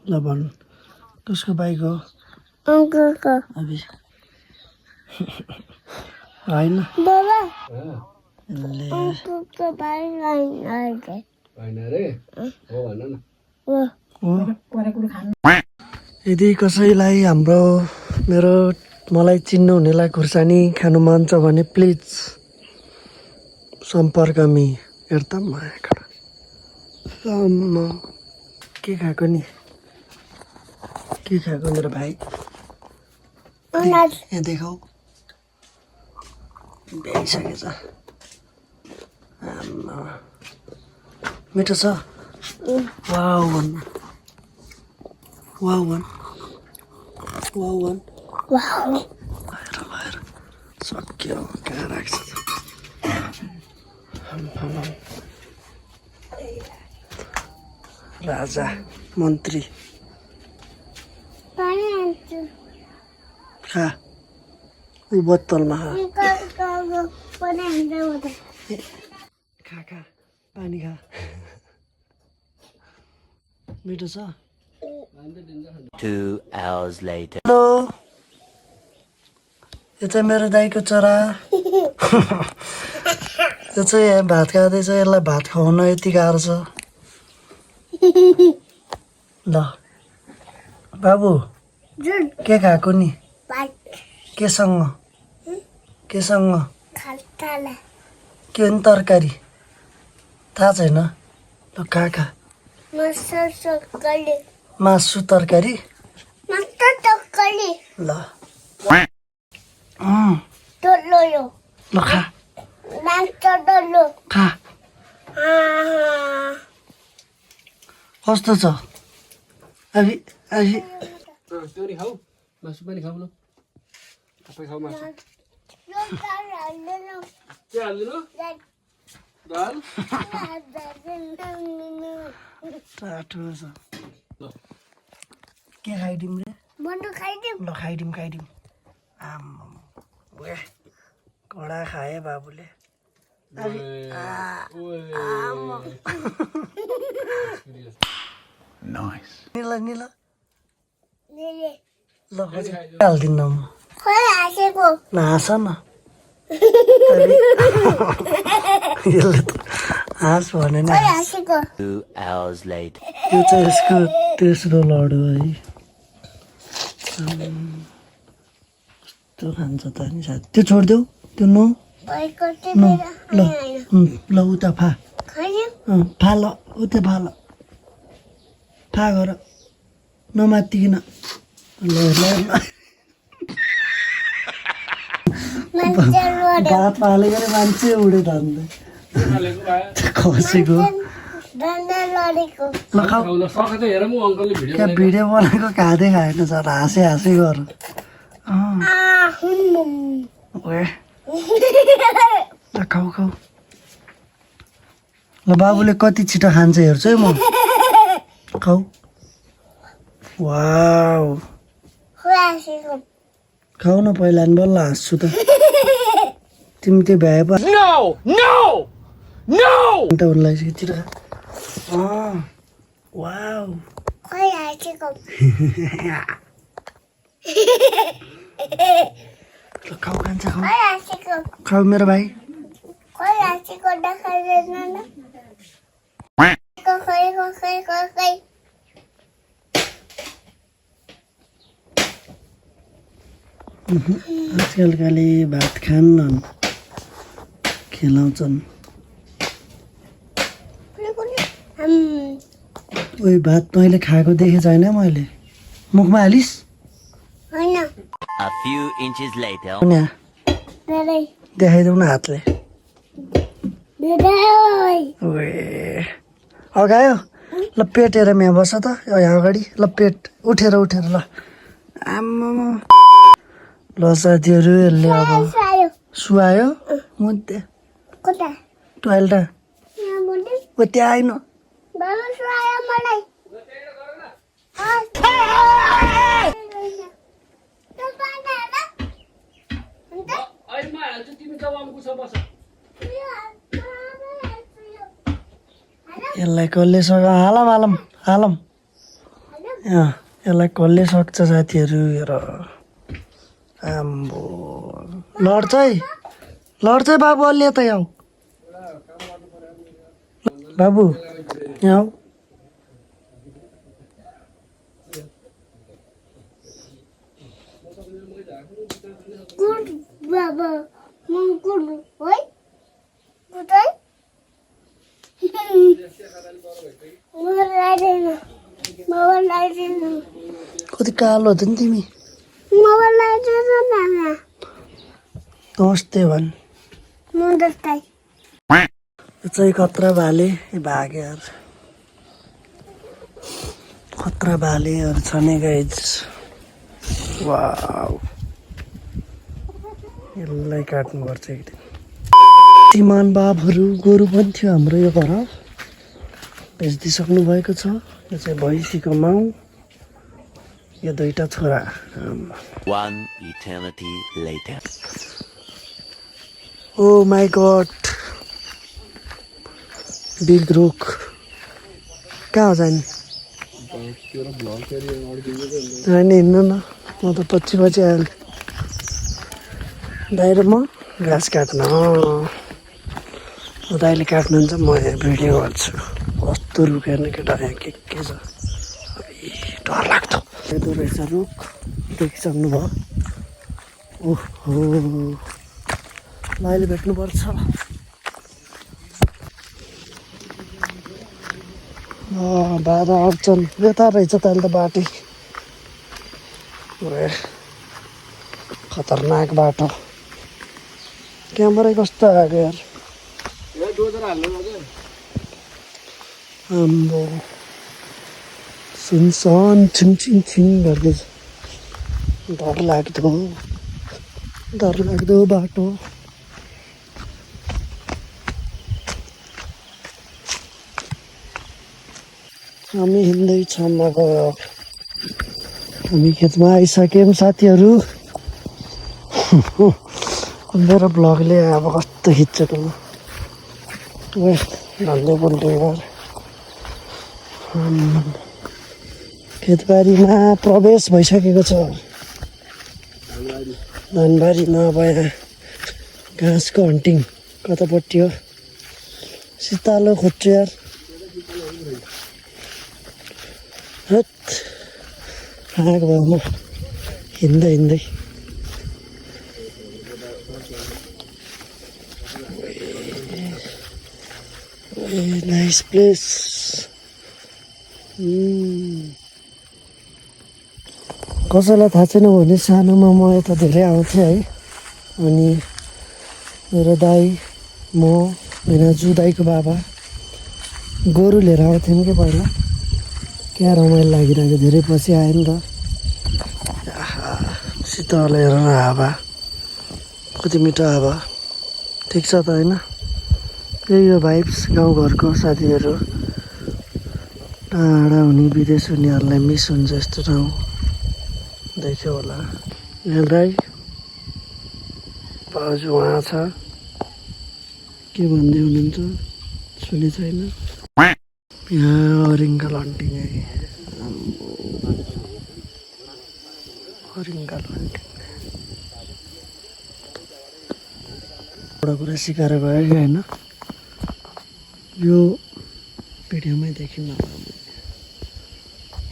ल भन् कसको बाइक हो अङ्कलको अभि होइन बाबा ले अङ्कलको बाइक होइन रे हो भन न हो यदि कसैलाई हाम्रो मलाई चिन्नु हुनेलाई खुर्सानी खानु मन छ भने प्लिज सम्पर्क मी हेर्दा के खाएको नि के खाएको मेरो भाइ यहाँ देखाऊ भ्याइसकेछ मिठो छ वाउ भन्नु वाउ भन् वाउ भन् बाहिर सक्यो कहाँ राख्छ राजा मन्त्री खा ऊ बोतलमा खा खा पानी खा मिठो छ 2 hours later. हेलो यो चाहिँ मेरो दाइको चरा यो चाहिँ यहाँ भात खाँदैछ यसलाई भात खुवाउन यति गाह्रो छ ल बाबु के खाएको नि केसँग के हो नि तरकारी थाहा छैन ल खा खा मासु तरकारी ल ल खा खा कस्तो छ अभि त्यो नि खाऊ मासु पनि खाऊ न तपाईँ खाऊ मासु के हाल्दिनु दाल टाटो छ के खाइदिउँ रे ल खाइदिउँ आम्म कडा खाए बाबुले निल ल हालिदिन्न म नहाँस न यसले त हाँस भने नि 2 hours later. यो चाहिँ यसको तेस्रो लडु है कस्तो खान्छ त नि साथी त्यो छोडिदेऊ त्यो नो ल उता फा फा ल उता फा गर नमातिकिन ल भात फालेको मान्छे उडे धन्दै खसेको ल खाऊ क्या भिडियो बनाएको खाँदै खाएन सर हाँसे गर ल खाऊ ल बाबुले कति छिटो खान्छ हेर्छु है म खाऊ वाउ खाऊ न पहिला नि बल्ल हाँस्छु त तिमी त्यो भ्याए त उसलाई छिटो वाउ खाऊ खान्छ खाऊ मेरो भाइ आजकलकाले भात खान्नन् खेलाउँछन् ओइ भात मैले खाएको देखेँ छैन मैले मुखमा हालिस् A few inches later. देखाइदेऊ न हातले ओए अगायो ल पेटेर यहाँ बस त यहाँ अगाडि ल पेट उठेर ल आम्मा ल साथीहरू यसले अब सुहायो मुद्दे टोइलेट ओ त्यहाँ आइन यसलाई कसले सघ हालम यसलाई कसले सक्छ साथीहरू हेर आम्बो लड्छ है बाबु अलि यतै आऊ बाबु यहाँ आऊ Good Baba. Mom good. Why? Good I? Mama lighting. कति कालो हुन्छ नि तिमी Mama lighting Nana. नमस्ते भन् Mother sky. यो चाहिँ खतरा भाले भाग्यो यार खतरा भालेहरू छ नि गाइज वाउ यसलाई काट्नुपर्छ एक दिन तिमान बाबहरू गोरु पनि थियो हाम्रो यो घर बेचिदिइसक्नु भएको छ यो चाहिँ भैँसीको माउ यो दुईटा छोरा One eternity later. Oh my god big रुख कहाँ हो जाने जाने हिँड्नु न म त पछि आएँ दाइ र म घाँस काट्न दाइले काट्नुहुन्छ म यहाँ भिडियो गर्छु कस्तो रुख हेर्ने केटा यहाँ के छ डर लाग्दो त्यो रहेछ रुख देखिसक्नु भयो ओहो ल अहिले भेट्नुपर्छ बाधा अड्छन् यता रहेछ त अहिले त बाटै खतरनाक बाटो क्यामेरै कस्तो आएको यार आम्बो सुनसान छिङ गर्दैछ डर लाग्दो बाटो हामी हिँड्दैछौँ अब हामी खेतमा आइसक्यौँ साथीहरू मेरो ब्लगले अब कस्तो खिच्छ धन्दै बोल्दै यार खेतबारीमा प्रवेश भइसकेको छ धानबारीमा अब यहाँ घाँसको हन्टिङ कतापट्टि हो सितालो खोज्छु यार आएको भयो म हिँड्दै नाइस प्लेस कसैलाई थाहा छैन भने सानोमा म यता धेरै आउँथेँ है अनि मेरो दाइ म भिनाजु दाइको बाबा गोरु लिएर आउँथ्यौँ कि पहिला क्या रमाइलो लागिरहेको धेरै पछि आयो नि त शीतल हेर न हावा कति मिठो हावा ठिक छ त होइन यही हो भाइब्स गाउँघरको साथीहरू टाढा हुने विदेश हुनेहरूलाई मिस हुन्छ यस्तो ठाउँ देख्यो होला यहाँ दाइ बाजु उहाँ छ के भन्दै हुनुहुन्छ सुने छैन यहाँ अरिङ्गल हन्टिङ है अरिङ्गल हन्टिङ एउटा कुरा सिकाएर गयो कि होइन यो भिडियोमै देखिन्न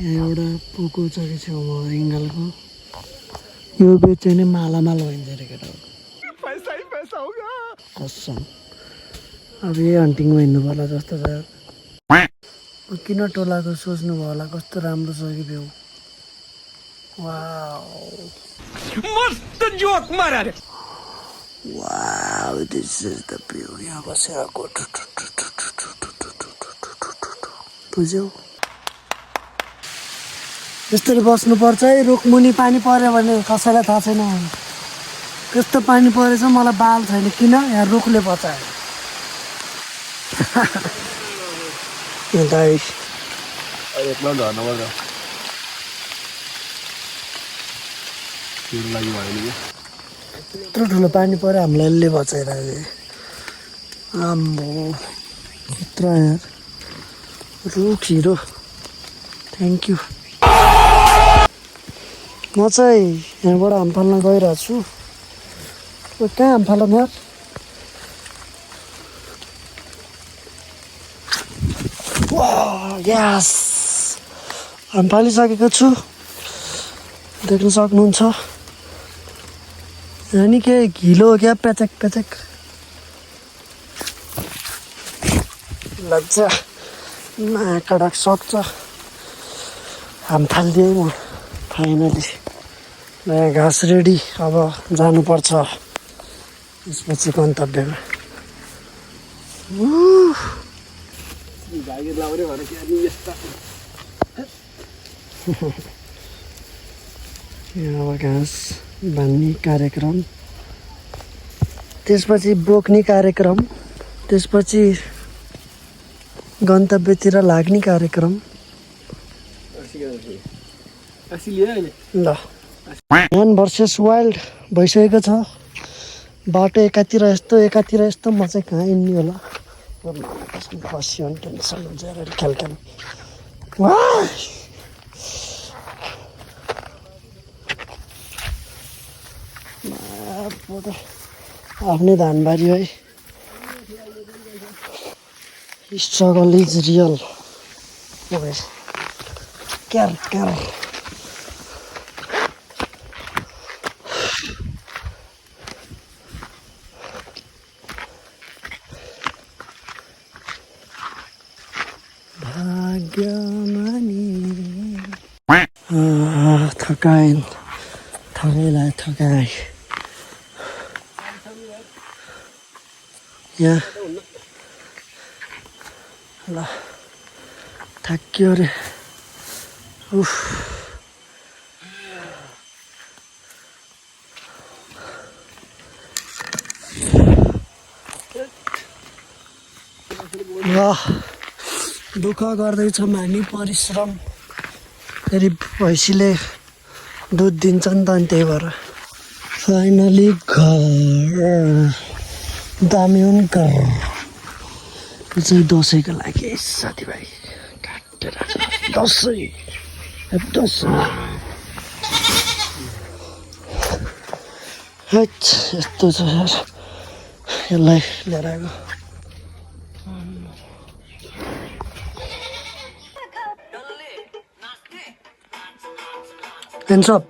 यहाँ एउटा पोको छ कि छेउमा अरिङ्गलको यो बेच्यो भने मालामाल भइन्छ अरे केटाहरू कसम अब यही हन्टिङमा हिँड्नु पर्ला जस्तो छ किन टोलाको सोच्नु भयो होला कस्तो राम्रो छ कि भ्यू मस्त जोक मारा रे wow this is the view यहाँ बसेर बुझ्यौ यस्तरी बस्नुपर्छ है रुखमुनि पानी पऱ्यो भने कसैलाई थाहा छैन त्यस्तो पानी परेछ मलाई बाल छैन किन यहाँ रुखले बचायो दाइ यत्रो ठुलो पानी पऱ्यो हामीलाई यसले बचाइरहेको आम्बो यत्रो यार रुख हिरो थ्याङ्क यू म चाहिँ यहाँबाट हाम फाल्न गइरहेको छु कहाँ हाम फाल्न यार यस हाम फालिसकेको छु देख्न सक्नुहुन्छ यहाँ नि के घिलो हो क्या प्याचक प्याचक लज्जा नाकडक सक्छ हाम फालिदिएँ म फाइनली नयाँ घाँस रेडी अब जानुपर्छ त्यसपछि गन्तव्यमा भाइले लाउने भने कि अनि यस्ता यहाँ अब घाँस बान्ने कार्यक्रम त्यसपछि बोक्ने कार्यक्रम त्यसपछि गन्तव्यतिर लाग्ने कार्यक्रम आसी लियो अहिले ल म्यान भर्सेस वाइल्ड भइसकेको छ बाटो एकातिर यस्तो म चाहिँ कहाँ हिँड्ने होला बस्यो भने टेन्सन हुन्छ खेलखेल आफ्नै धानबारी है struggle is real Kyar Kyar थकाइ यहाँ ल थाक्यो अरे उफ ल दुःख गर्दैछौँ हामी परिश्रम फेरि भैँसीले दुध दिन्छ नि त अनि त्यही भएर फाइनली घर दामी हो नि घर यो चाहिँ दसैँको लागि साथीभाइ काटेर दसैँ हैट यस्तो छ यार यसलाई लिएर आएको Hands up.